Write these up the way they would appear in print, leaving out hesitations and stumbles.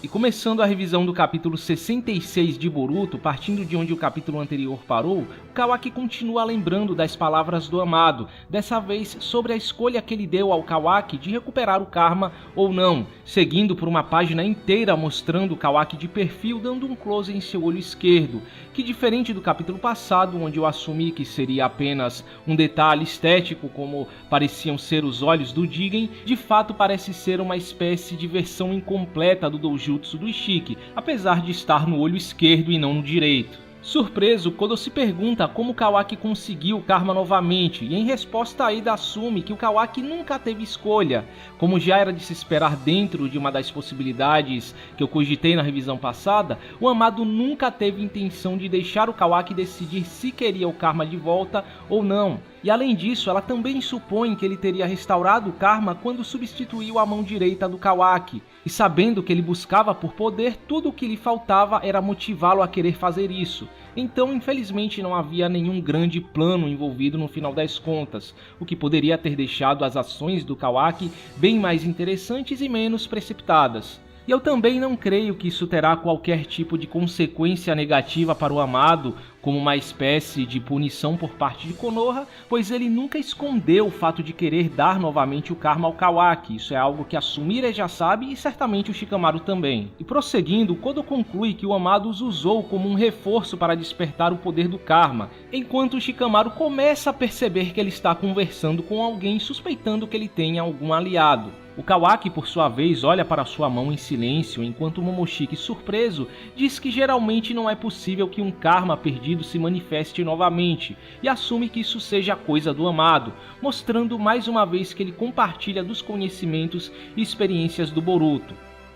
E começando a revisão do capítulo 66 de Boruto, partindo de onde o capítulo anterior parou, o Kawaki continua lembrando das palavras do Amado, dessa vez sobre a escolha que ele deu ao Kawaki de recuperar o karma ou não, seguindo por uma página inteira mostrando o Kawaki de perfil dando um close em seu olho esquerdo, que diferente do capítulo passado, onde eu assumi que seria apenas um detalhe estético como pareciam ser os olhos do Jigen, de fato parece ser uma espécie de versão incompleta do doujutsu do Ishiki, apesar de estar no olho esquerdo e não no direito. Surpreso, Kodo se pergunta como Kawaki conseguiu o karma novamente, e em resposta Aida assume que o Kawaki nunca teve escolha. Como já era de se esperar dentro de uma das possibilidades que eu cogitei na revisão passada, o Amado nunca teve intenção de deixar o Kawaki decidir se queria o karma de volta ou não. E além disso, ela também supõe que ele teria restaurado o karma quando substituiu a mão direita do Kawaki. E sabendo que ele buscava por poder, tudo o que lhe faltava era motivá-lo a querer fazer isso. Então, infelizmente, não havia nenhum grande plano envolvido no final das contas, o que poderia ter deixado as ações do Kawaki bem mais interessantes e menos precipitadas. E eu também não creio que isso terá qualquer tipo de consequência negativa para o Amado, como uma espécie de punição por parte de Konoha, pois ele nunca escondeu o fato de querer dar novamente o karma ao Kawaki. Isso é algo que a Sumire já sabe e certamente o Shikamaru também. E prosseguindo, Kodo conclui que o Amado os usou como um reforço para despertar o poder do karma, enquanto o Shikamaru começa a perceber que ele está conversando com alguém suspeitando que ele tenha algum aliado. O Kawaki, por sua vez, olha para sua mão em silêncio, enquanto Momoshiki, surpreso, diz que geralmente não é possível que um karma perdido se manifeste novamente, e assume que isso seja coisa do Amado, mostrando mais uma vez que ele compartilha dos conhecimentos e experiências do Boruto.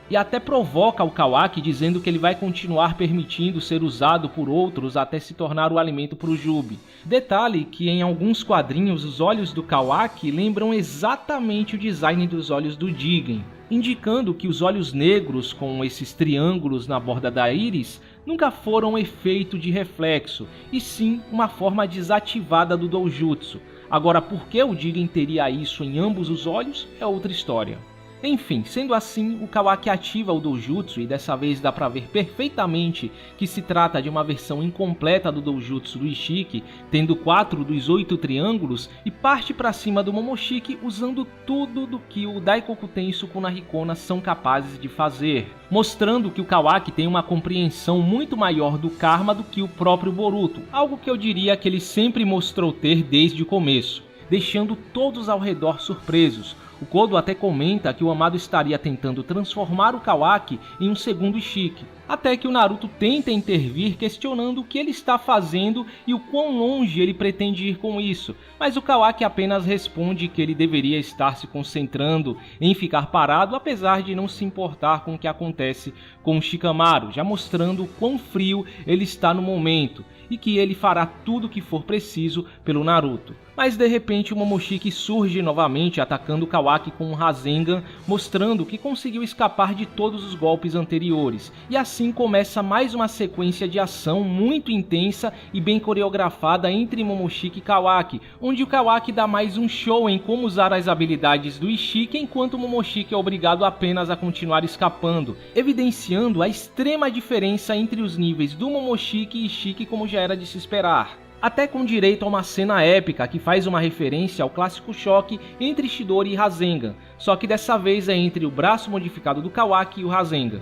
E até provoca o Kawaki dizendo que ele vai continuar permitindo ser usado por outros até se tornar o alimento para o Jubi. Detalhe que em alguns quadrinhos os olhos do Kawaki lembram exatamente o design dos olhos do Jigen, indicando que os olhos negros com esses triângulos na borda da íris nunca foram efeito de reflexo, e sim uma forma desativada do doujutsu. Agora, por que o Jigen teria isso em ambos os olhos é outra história. Enfim, sendo assim, o Kawaki ativa o doujutsu e dessa vez dá pra ver perfeitamente que se trata de uma versão incompleta do doujutsu do Ishiki, tendo 4 dos 8 triângulos, e parte pra cima do Momoshiki usando tudo do que o Daikoku Tensoku na Hikona são capazes de fazer, mostrando que o Kawaki tem uma compreensão muito maior do karma do que o próprio Boruto, algo que eu diria que ele sempre mostrou ter desde o começo, deixando todos ao redor surpresos. O Kodo até comenta que o Amado estaria tentando transformar o Kawaki em um segundo Ishiki, até que o Naruto tenta intervir questionando o que ele está fazendo e o quão longe ele pretende ir com isso, mas o Kawaki apenas responde que ele deveria estar se concentrando em ficar parado, apesar de não se importar com o que acontece com o Shikamaru, já mostrando o quão frio ele está no momento e que ele fará tudo o que for preciso pelo Naruto. Mas de repente o Momoshiki surge novamente atacando o Kawaki com um Rasengan, mostrando que conseguiu escapar de todos os golpes anteriores. E assim começa mais uma sequência de ação muito intensa e bem coreografada entre Momoshiki e Kawaki, onde o Kawaki dá mais um show em como usar as habilidades do Ishiki, enquanto o Momoshiki é obrigado apenas a continuar escapando, evidenciando a extrema diferença entre os níveis do Momoshiki e Ishiki, como já era de se esperar. Até com direito a uma cena épica que faz uma referência ao clássico choque entre Chidori e Rasengan, só que dessa vez é entre o braço modificado do Kawaki e o Rasengan.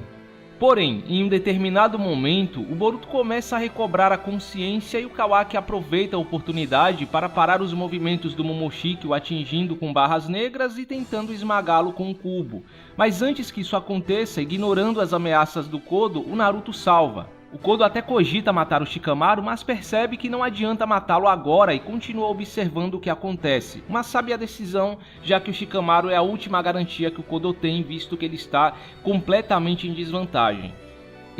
Porém, em um determinado momento, o Boruto começa a recobrar a consciência e o Kawaki aproveita a oportunidade para parar os movimentos do Momoshiki, o atingindo com barras negras e tentando esmagá-lo com um cubo. Mas antes que isso aconteça, ignorando as ameaças do Kodo, o Naruto salva. O Kodo até cogita matar o Shikamaru, mas percebe que não adianta matá-lo agora e continua observando o que acontece. Uma sábia decisão, já que o Shikamaru é a última garantia que o Kodo tem, visto que ele está completamente em desvantagem.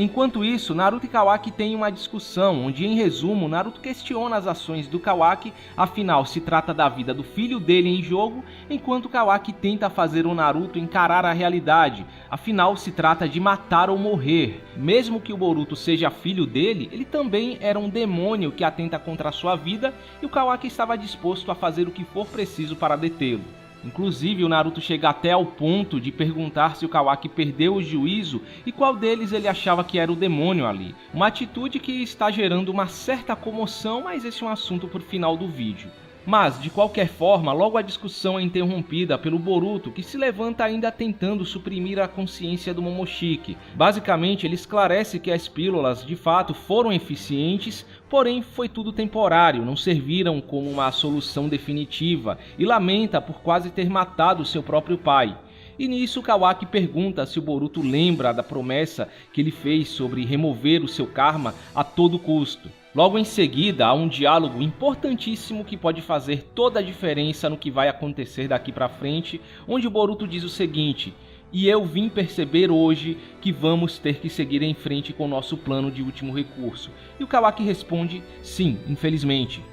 Enquanto isso, Naruto e Kawaki têm uma discussão, onde em resumo, Naruto questiona as ações do Kawaki, afinal se trata da vida do filho dele em jogo, enquanto Kawaki tenta fazer o Naruto encarar a realidade, afinal se trata de matar ou morrer. Mesmo que o Boruto seja filho dele, ele também era um demônio que atenta contra a sua vida, e o Kawaki estava disposto a fazer o que for preciso para detê-lo. Inclusive, o Naruto chega até ao ponto de perguntar se o Kawaki perdeu o juízo e qual deles ele achava que era o demônio ali. Uma atitude que está gerando uma certa comoção, mas esse é um assunto para o final do vídeo. Mas, de qualquer forma, logo a discussão é interrompida pelo Boruto, que se levanta ainda tentando suprimir a consciência do Momoshiki. Basicamente, ele esclarece que as pílulas de fato foram eficientes, porém foi tudo temporário, não serviram como uma solução definitiva, e lamenta por quase ter matado seu próprio pai. E nisso Kawaki pergunta se o Boruto lembra da promessa que ele fez sobre remover o seu karma a todo custo. Logo em seguida, há um diálogo importantíssimo que pode fazer toda a diferença no que vai acontecer daqui pra frente, onde o Boruto diz o seguinte: "E eu vim perceber hoje que vamos ter que seguir em frente com o nosso plano de último recurso." E o Kawaki responde: "Sim, infelizmente."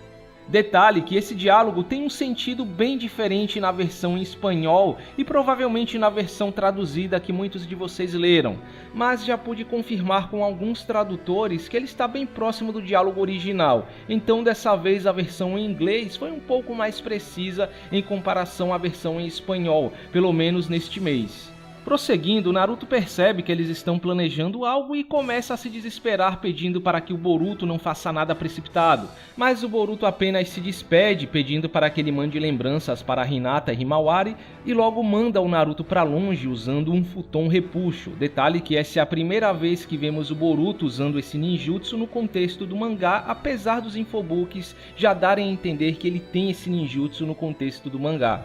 Detalhe que esse diálogo tem um sentido bem diferente na versão em espanhol e provavelmente na versão traduzida que muitos de vocês leram, mas já pude confirmar com alguns tradutores que ele está bem próximo do diálogo original, então dessa vez a versão em inglês foi um pouco mais precisa em comparação à versão em espanhol, pelo menos neste mês. Prosseguindo, Naruto percebe que eles estão planejando algo e começa a se desesperar pedindo para que o Boruto não faça nada precipitado, mas o Boruto apenas se despede pedindo para que ele mande lembranças para Hinata e Himawari e logo manda o Naruto para longe usando um futon repuxo. Detalhe que essa é a primeira vez que vemos o Boruto usando esse ninjutsu no contexto do mangá, apesar dos infobooks já darem a entender que ele tem esse ninjutsu no contexto do mangá.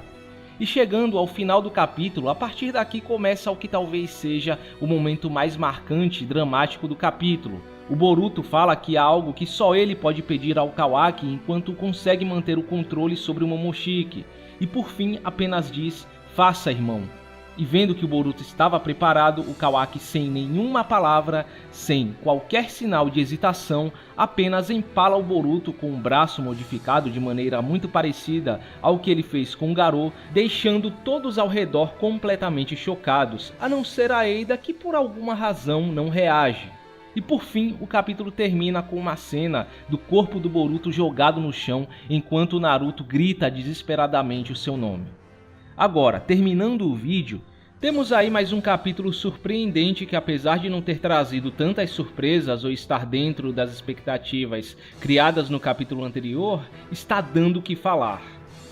E chegando ao final do capítulo, a partir daqui começa o que talvez seja o momento mais marcante e dramático do capítulo. O Boruto fala que há algo que só ele pode pedir ao Kawaki enquanto consegue manter o controle sobre o Momoshiki. E por fim apenas diz: "Faça, irmão." E vendo que o Boruto estava preparado, o Kawaki, sem nenhuma palavra, sem qualquer sinal de hesitação, apenas empala o Boruto com o braço modificado de maneira muito parecida ao que ele fez com o Garou, deixando todos ao redor completamente chocados, a não ser a Eida, que por alguma razão não reage. E por fim, o capítulo termina com uma cena do corpo do Boruto jogado no chão, enquanto o Naruto grita desesperadamente o seu nome. Agora, terminando o vídeo, temos aí mais um capítulo surpreendente que, apesar de não ter trazido tantas surpresas ou estar dentro das expectativas criadas no capítulo anterior, está dando o que falar.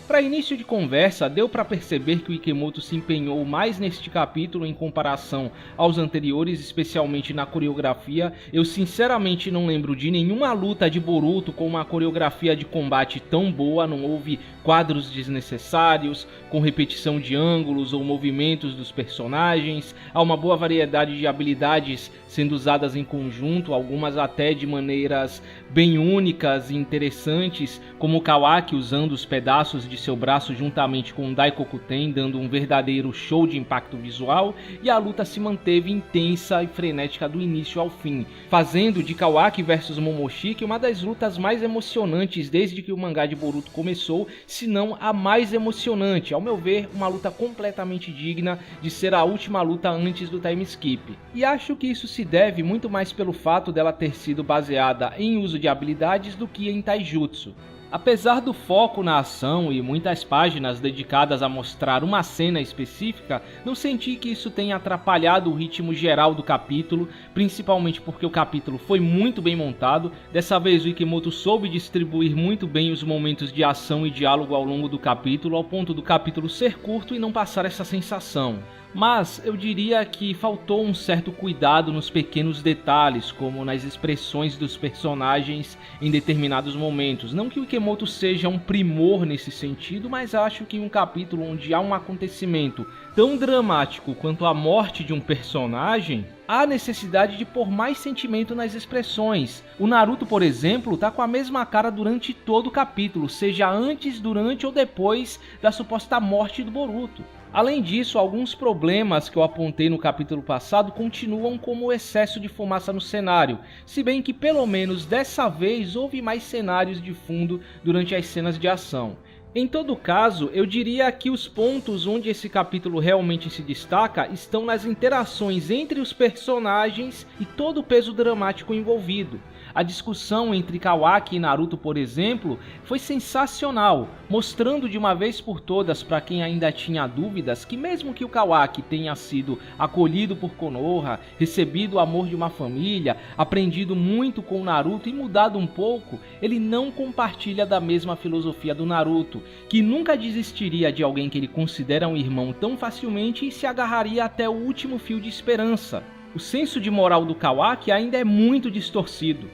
Para início de conversa, deu para perceber que o Ikemoto se empenhou mais neste capítulo em comparação aos anteriores, especialmente na coreografia. Eu sinceramente não lembro de nenhuma luta de Boruto com uma coreografia de combate tão boa, não houve quadros desnecessários, com repetição de ângulos ou movimentos dos personagens, há uma boa variedade de habilidades sendo usadas em conjunto, algumas até de maneiras bem únicas e interessantes, como o Kawaki usando os pedaços de seu braço juntamente com o Daikokuten, dando um verdadeiro show de impacto visual, e a luta se manteve intensa e frenética do início ao fim, fazendo de Kawaki vs Momoshiki uma das lutas mais emocionantes desde que o mangá de Boruto começou, se não a mais emocionante. Ao meu ver, uma luta completamente digna de ser a última luta antes do time skip. E acho que isso se deve muito mais pelo fato dela ter sido baseada em uso de habilidades do que em taijutsu. Apesar do foco na ação e muitas páginas dedicadas a mostrar uma cena específica, não senti que isso tenha atrapalhado o ritmo geral do capítulo, principalmente porque o capítulo foi muito bem montado. Dessa vez o Ikemoto soube distribuir muito bem os momentos de ação e diálogo ao longo do capítulo, ao ponto do capítulo ser curto e não passar essa sensação. Mas eu diria que faltou um certo cuidado nos pequenos detalhes, como nas expressões dos personagens em determinados momentos. Não que o Ikemoto seja um primor nesse sentido, mas acho que em um capítulo onde há um acontecimento tão dramático quanto a morte de um personagem, há necessidade de pôr mais sentimento nas expressões. O Naruto, por exemplo, tá com a mesma cara durante todo o capítulo, seja antes, durante ou depois da suposta morte do Boruto. Além disso, alguns problemas que eu apontei no capítulo passado continuam, como o excesso de fumaça no cenário, se bem que pelo menos dessa vez houve mais cenários de fundo durante as cenas de ação. Em todo caso, eu diria que os pontos onde esse capítulo realmente se destaca estão nas interações entre os personagens e todo o peso dramático envolvido. A discussão entre Kawaki e Naruto, por exemplo, foi sensacional, mostrando de uma vez por todas para quem ainda tinha dúvidas que mesmo que o Kawaki tenha sido acolhido por Konoha, recebido o amor de uma família, aprendido muito com o Naruto e mudado um pouco, ele não compartilha da mesma filosofia do Naruto, que nunca desistiria de alguém que ele considera um irmão tão facilmente e se agarraria até o último fio de esperança. O senso de moral do Kawaki ainda é muito distorcido.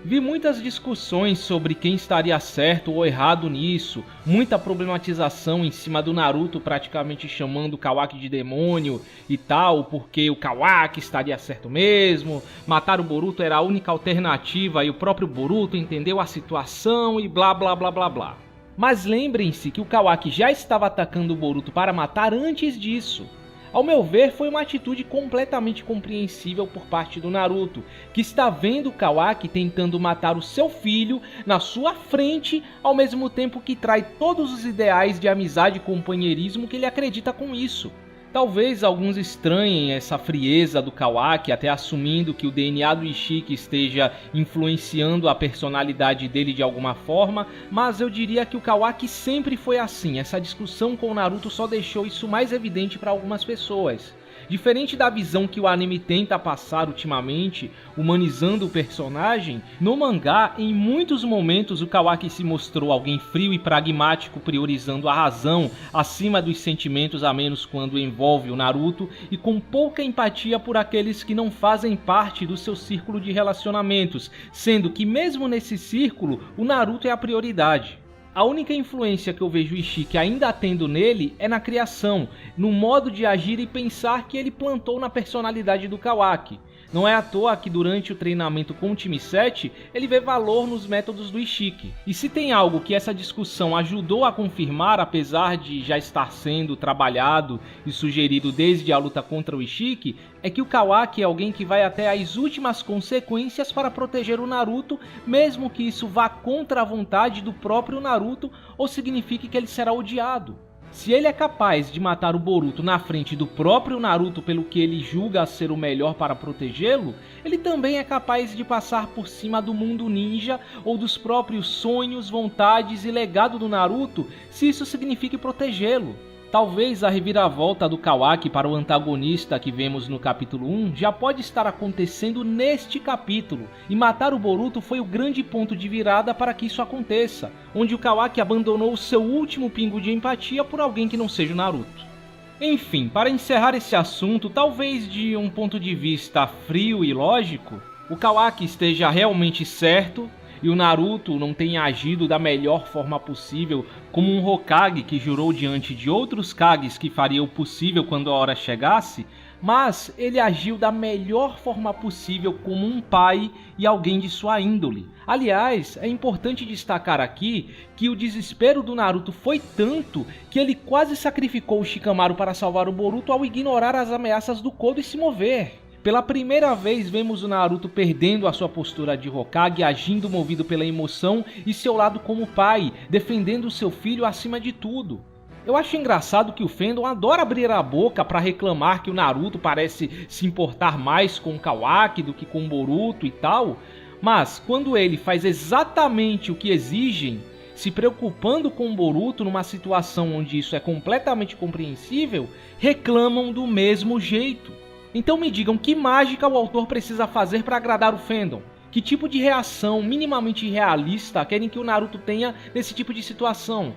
Vi muitas discussões sobre quem estaria certo ou errado nisso, muita problematização em cima do Naruto praticamente chamando o Kawaki de demônio e tal, porque o Kawaki estaria certo mesmo, matar o Boruto era a única alternativa e o próprio Boruto entendeu a situação e blá blá blá blá blá. Mas lembrem-se que o Kawaki já estava atacando o Boruto para matar antes disso. Ao meu ver, foi uma atitude completamente compreensível por parte do Naruto, que está vendo o Kawaki tentando matar o seu filho na sua frente, ao mesmo tempo que trai todos os ideais de amizade e companheirismo que ele acredita com isso. Talvez alguns estranhem essa frieza do Kawaki, até assumindo que o DNA do Ishiki esteja influenciando a personalidade dele de alguma forma, mas eu diria que o Kawaki sempre foi assim. Essa discussão com o Naruto só deixou isso mais evidente para algumas pessoas. Diferente da visão que o anime tenta passar ultimamente, humanizando o personagem, no mangá, em muitos momentos o Kawaki se mostrou alguém frio e pragmático, priorizando a razão acima dos sentimentos, a menos quando envolve o Naruto, e com pouca empatia por aqueles que não fazem parte do seu círculo de relacionamentos, sendo que mesmo nesse círculo, o Naruto é a prioridade. A única influência que eu vejo o Ishiki ainda tendo nele é na criação, no modo de agir e pensar que ele plantou na personalidade do Kawaki. Não é à toa que durante o treinamento com o time 7, ele vê valor nos métodos do Ishiki. E se tem algo que essa discussão ajudou a confirmar, apesar de já estar sendo trabalhado e sugerido desde a luta contra o Ishiki, é que o Kawaki é alguém que vai até as últimas consequências para proteger o Naruto, mesmo que isso vá contra a vontade do próprio Naruto ou signifique que ele será odiado. Se ele é capaz de matar o Boruto na frente do próprio Naruto pelo que ele julga ser o melhor para protegê-lo, ele também é capaz de passar por cima do mundo ninja ou dos próprios sonhos, vontades e legado do Naruto, se isso signifique protegê-lo. Talvez a reviravolta do Kawaki para o antagonista que vemos no capítulo 1 já pode estar acontecendo neste capítulo, e matar o Boruto foi o grande ponto de virada para que isso aconteça, onde o Kawaki abandonou o seu último pingo de empatia por alguém que não seja o Naruto. Enfim, para encerrar esse assunto, talvez de um ponto de vista frio e lógico, o Kawaki esteja realmente certo, e o Naruto não tenha agido da melhor forma possível como um Hokage que jurou diante de outros Kages que faria o possível quando a hora chegasse, mas ele agiu da melhor forma possível como um pai e alguém de sua índole. Aliás, é importante destacar aqui que o desespero do Naruto foi tanto que ele quase sacrificou o Shikamaru para salvar o Boruto ao ignorar as ameaças do Kodo e se mover. Pela primeira vez vemos o Naruto perdendo a sua postura de Hokage, agindo movido pela emoção e seu lado como pai, defendendo seu filho acima de tudo. Eu acho engraçado que o fandom adora abrir a boca para reclamar que o Naruto parece se importar mais com o Kawaki do que com o Boruto e tal, mas quando ele faz exatamente o que exigem, se preocupando com o Boruto numa situação onde isso é completamente compreensível, reclamam do mesmo jeito. Então me digam que mágica o autor precisa fazer para agradar o fandom? Que tipo de reação minimamente realista querem que o Naruto tenha nesse tipo de situação?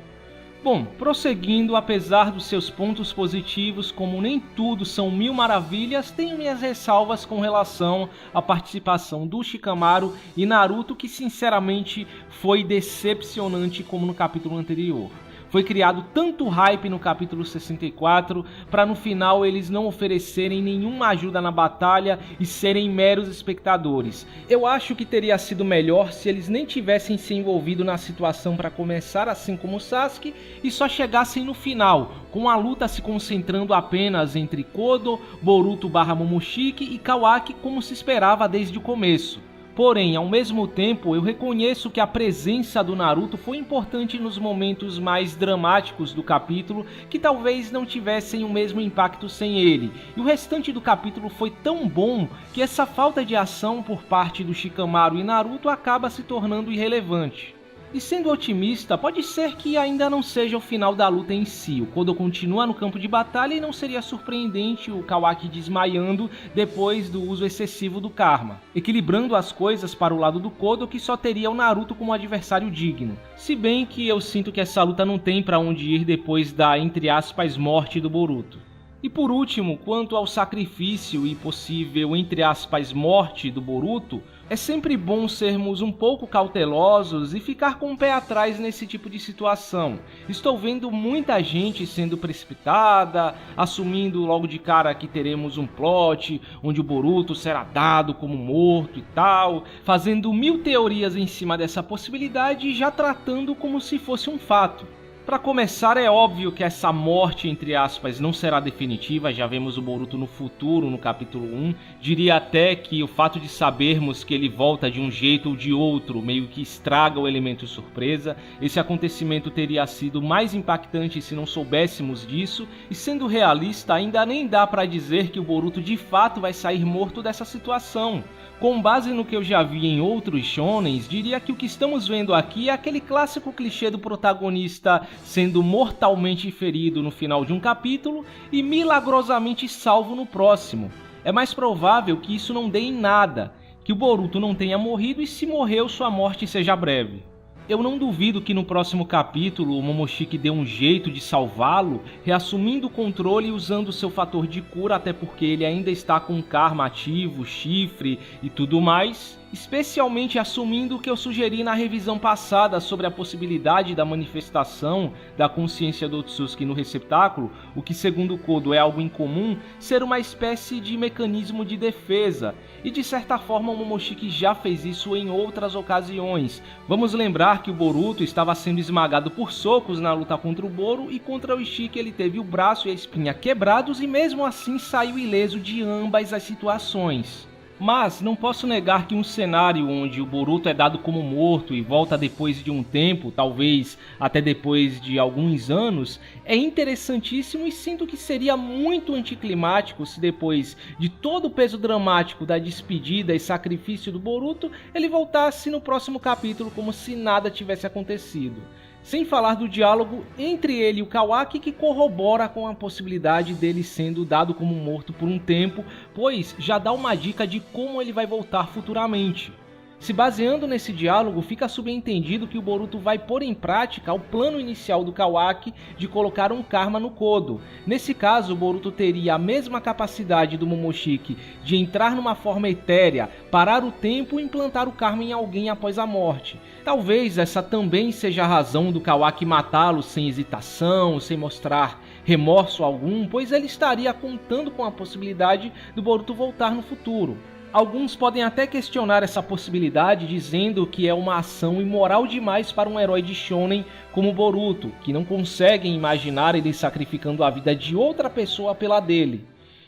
Bom, prosseguindo, apesar dos seus pontos positivos, como nem tudo são mil maravilhas, tenho minhas ressalvas com relação à participação do Shikamaru e Naruto, que sinceramente foi decepcionante como no capítulo anterior. Foi criado tanto hype no capítulo 64 para no final eles não oferecerem nenhuma ajuda na batalha e serem meros espectadores. Eu acho que teria sido melhor se eles nem tivessem se envolvido na situação para começar, assim como o Sasuke, e só chegassem no final, com a luta se concentrando apenas entre Kodo, Boruto / Momoshiki e Kawaki como se esperava desde o começo. Porém, ao mesmo tempo, eu reconheço que a presença do Naruto foi importante nos momentos mais dramáticos do capítulo, que talvez não tivessem o mesmo impacto sem ele. E o restante do capítulo foi tão bom que essa falta de ação por parte do Shikamaru e Naruto acaba se tornando irrelevante. E sendo otimista, pode ser que ainda não seja o final da luta em si. O Kodo continua no campo de batalha e não seria surpreendente o Kawaki desmaiando depois do uso excessivo do Karma, equilibrando as coisas para o lado do Kodo, que só teria o Naruto como adversário digno. Se bem que eu sinto que essa luta não tem para onde ir depois da, entre aspas, morte do Boruto. E por último, quanto ao sacrifício e possível, entre aspas, morte do Boruto, é sempre bom sermos um pouco cautelosos e ficar com o pé atrás nesse tipo de situação. Estou vendo muita gente sendo precipitada, assumindo logo de cara que teremos um plot onde o Boruto será dado como morto e tal, fazendo 1000 teorias em cima dessa possibilidade e já tratando como se fosse um fato. Para começar, é óbvio que essa morte, entre aspas, não será definitiva, já vemos o Boruto no futuro, no capítulo 1. Diria até que o fato de sabermos que ele volta de um jeito ou de outro meio que estraga o elemento surpresa. Esse acontecimento teria sido mais impactante se não soubéssemos disso, e sendo realista, ainda nem dá para dizer que o Boruto de fato vai sair morto dessa situação. Com base no que eu já vi em outros shonens, diria que o que estamos vendo aqui é aquele clássico clichê do protagonista sendo mortalmente ferido no final de um capítulo e milagrosamente salvo no próximo. É mais provável que isso não dê em nada, que o Boruto não tenha morrido e se morreu sua morte seja breve. Eu não duvido que no próximo capítulo o Momoshiki dê um jeito de salvá-lo, reassumindo o controle e usando seu fator de cura, até porque ele ainda está com karma ativo, chifre e tudo mais. Especialmente assumindo o que eu sugeri na revisão passada sobre a possibilidade da manifestação da consciência do Otsutsuki no receptáculo, o que segundo o Kodo é algo incomum, ser uma espécie de mecanismo de defesa, e de certa forma o Momoshiki já fez isso em outras ocasiões. Vamos lembrar que o Boruto estava sendo esmagado por socos na luta contra o Boro, e contra o Ishiki ele teve o braço e a espinha quebrados e mesmo assim saiu ileso de ambas as situações. Mas não posso negar que um cenário onde o Boruto é dado como morto e volta depois de um tempo, talvez até depois de alguns anos, é interessantíssimo e sinto que seria muito anticlimático se depois de todo o peso dramático da despedida e sacrifício do Boruto, ele voltasse no próximo capítulo como se nada tivesse acontecido. Sem falar do diálogo entre ele e o Kawaki, que corrobora com a possibilidade dele sendo dado como morto por um tempo, pois já dá uma dica de como ele vai voltar futuramente. Se baseando nesse diálogo, fica subentendido que o Boruto vai pôr em prática o plano inicial do Kawaki de colocar um karma no Kodo. Nesse caso, o Boruto teria a mesma capacidade do Momoshiki de entrar numa forma etérea, parar o tempo e implantar o karma em alguém após a morte. Talvez essa também seja a razão do Kawaki matá-lo sem hesitação, sem mostrar remorso algum, pois ele estaria contando com a possibilidade do Boruto voltar no futuro. Alguns podem até questionar essa possibilidade, dizendo que é uma ação imoral demais para um herói de shonen como Boruto, que não conseguem imaginar ele sacrificando a vida de outra pessoa pela dele.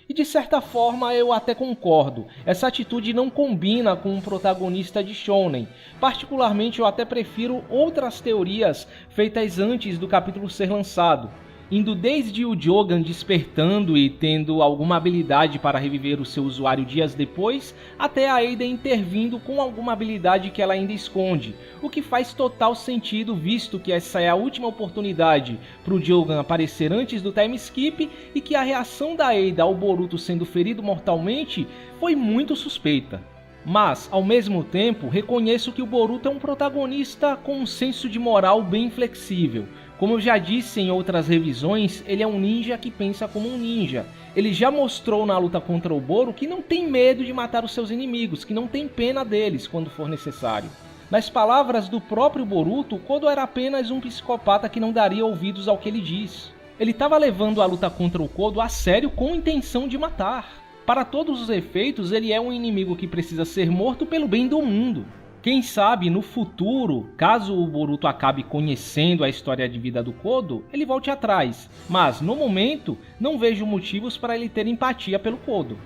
E de certa forma eu até concordo, essa atitude não combina com um protagonista de shonen. Particularmente eu até prefiro outras teorias feitas antes do capítulo ser lançado, indo desde o Jogan despertando e tendo alguma habilidade para reviver o seu usuário dias depois, até a Ada intervindo com alguma habilidade que ela ainda esconde, o que faz total sentido visto que essa é a última oportunidade para o Jogan aparecer antes do time skip e que a reação da Ada ao Boruto sendo ferido mortalmente foi muito suspeita. Mas, ao mesmo tempo, reconheço que o Boruto é um protagonista com um senso de moral bem flexível. Como eu já disse em outras revisões, ele é um ninja que pensa como um ninja. Ele já mostrou na luta contra o Boro que não tem medo de matar os seus inimigos, que não tem pena deles quando for necessário. Nas palavras do próprio Boruto, Kodo era apenas um psicopata que não daria ouvidos ao que ele diz. Ele estava levando a luta contra o Kodo a sério com intenção de matar. Para todos os efeitos, ele é um inimigo que precisa ser morto pelo bem do mundo. Quem sabe, no futuro, caso o Boruto acabe conhecendo a história de vida do Kodo, ele volte atrás. Mas, no momento, não vejo motivos para ele ter empatia pelo Kodo.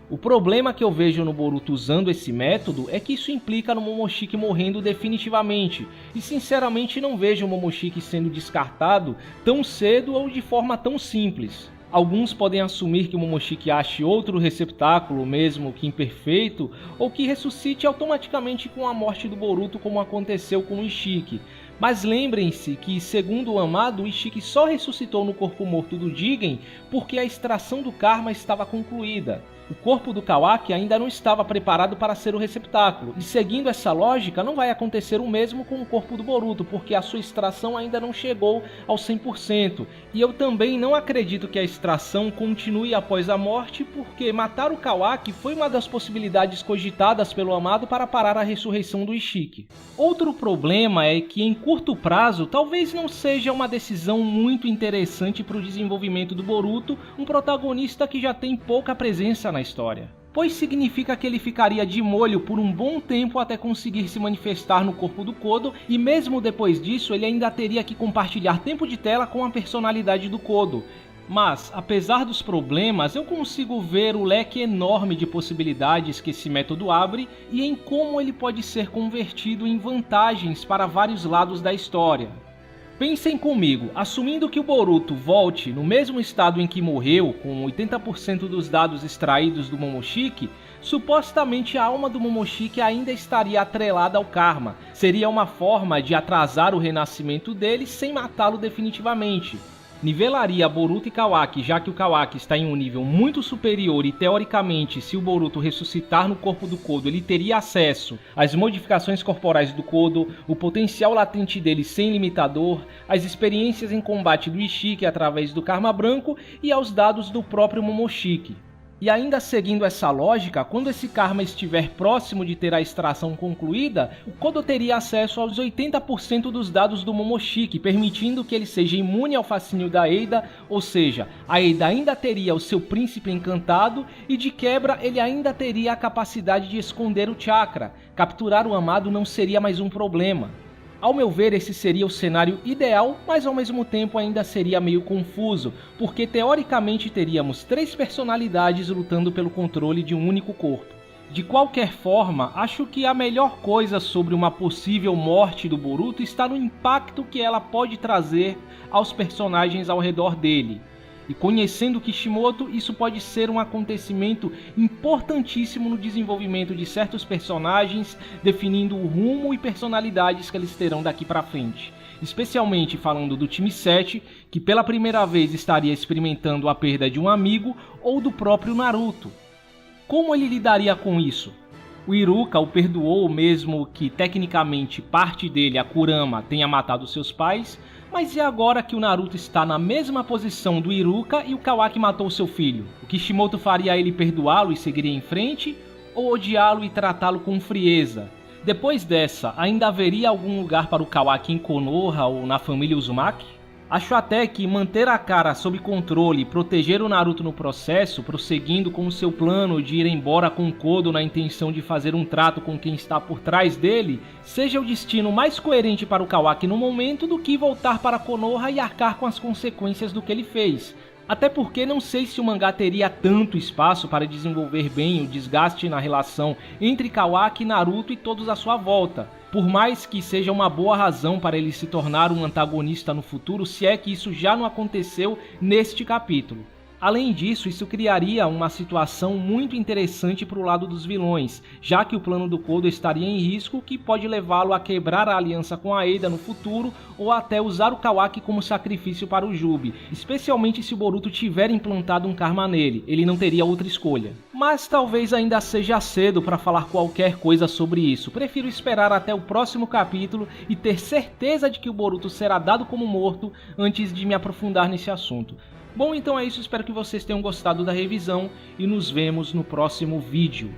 O problema que eu vejo no Boruto usando esse método é que isso implica no Momoshiki morrendo definitivamente, e sinceramente não vejo o Momoshiki sendo descartado tão cedo ou de forma tão simples. Alguns podem assumir que o Momoshiki ache outro receptáculo, mesmo que imperfeito, ou que ressuscite automaticamente com a morte do Boruto, como aconteceu com o Ishiki. Mas lembrem-se que, segundo o Amado, o Ishiki só ressuscitou no corpo morto do Jigen porque a extração do karma estava concluída. O corpo do Kawaki ainda não estava preparado para ser o receptáculo, e seguindo essa lógica, não vai acontecer o mesmo com o corpo do Boruto, porque a sua extração ainda não chegou ao 100%. E eu também não acredito que a extração continue após a morte, porque matar o Kawaki foi uma das possibilidades cogitadas pelo Amado para parar a ressurreição do Ishiki. Outro problema é que, em curto prazo, talvez não seja uma decisão muito interessante para o desenvolvimento do Boruto, um protagonista que já tem pouca presença na história, pois significa que ele ficaria de molho por um bom tempo até conseguir se manifestar no corpo do Kodo, e mesmo depois disso ele ainda teria que compartilhar tempo de tela com a personalidade do Kodo. Mas, apesar dos problemas, eu consigo ver o leque enorme de possibilidades que esse método abre e em como ele pode ser convertido em vantagens para vários lados da história. Pensem comigo, assumindo que o Boruto volte no mesmo estado em que morreu, com 80% dos dados extraídos do Momoshiki, supostamente a alma do Momoshiki ainda estaria atrelada ao karma. Seria uma forma de atrasar o renascimento dele sem matá-lo definitivamente. Nivelaria Boruto e Kawaki, já que o Kawaki está em um nível muito superior e, teoricamente, se o Boruto ressuscitar no corpo do Kodo, ele teria acesso às modificações corporais do Kodo, o potencial latente dele sem limitador, as experiências em combate do Ishiki através do Karma Branco e aos dados do próprio Momoshiki. E ainda seguindo essa lógica, quando esse karma estiver próximo de ter a extração concluída, o Kodo teria acesso aos 80% dos dados do Momoshiki, permitindo que ele seja imune ao fascínio da Eida, ou seja, a Eida ainda teria o seu príncipe encantado e de quebra ele ainda teria a capacidade de esconder o chakra. Capturar o Amado não seria mais um problema. Ao meu ver, esse seria o cenário ideal, mas ao mesmo tempo ainda seria meio confuso, porque teoricamente teríamos 3 personalidades lutando pelo controle de um único corpo. De qualquer forma, acho que a melhor coisa sobre uma possível morte do Boruto está no impacto que ela pode trazer aos personagens ao redor dele. E conhecendo Kishimoto, isso pode ser um acontecimento importantíssimo no desenvolvimento de certos personagens, definindo o rumo e personalidades que eles terão daqui pra frente. Especialmente falando do time 7, que pela primeira vez estaria experimentando a perda de um amigo, ou do próprio Naruto. Como ele lidaria com isso? O Iruka o perdoou mesmo que tecnicamente parte dele, a Kurama, tenha matado seus pais, mas e agora que o Naruto está na mesma posição do Iruka e o Kawaki matou seu filho? O Kishimoto faria ele perdoá-lo e seguiria em frente, ou odiá-lo e tratá-lo com frieza? Depois dessa, ainda haveria algum lugar para o Kawaki em Konoha ou na família Uzumaki? Acho até que manter a cara sob controle e proteger o Naruto no processo, prosseguindo com o seu plano de ir embora com o Kodo na intenção de fazer um trato com quem está por trás dele, seja o destino mais coerente para o Kawaki no momento do que voltar para Konoha e arcar com as consequências do que ele fez. Até porque não sei se o mangá teria tanto espaço para desenvolver bem o desgaste na relação entre Kawaki, Naruto e todos à sua volta. Por mais que seja uma boa razão para ele se tornar um antagonista no futuro, se é que isso já não aconteceu neste capítulo. Além disso, isso criaria uma situação muito interessante para o lado dos vilões, já que o plano do Kodo estaria em risco, que pode levá-lo a quebrar a aliança com a Eida no futuro ou até usar o Kawaki como sacrifício para o Jubi, especialmente se o Boruto tiver implantado um karma nele, ele não teria outra escolha. Mas talvez ainda seja cedo para falar qualquer coisa sobre isso, prefiro esperar até o próximo capítulo e ter certeza de que o Boruto será dado como morto antes de me aprofundar nesse assunto. Bom, então é isso, espero que vocês tenham gostado da revisão e nos vemos no próximo vídeo.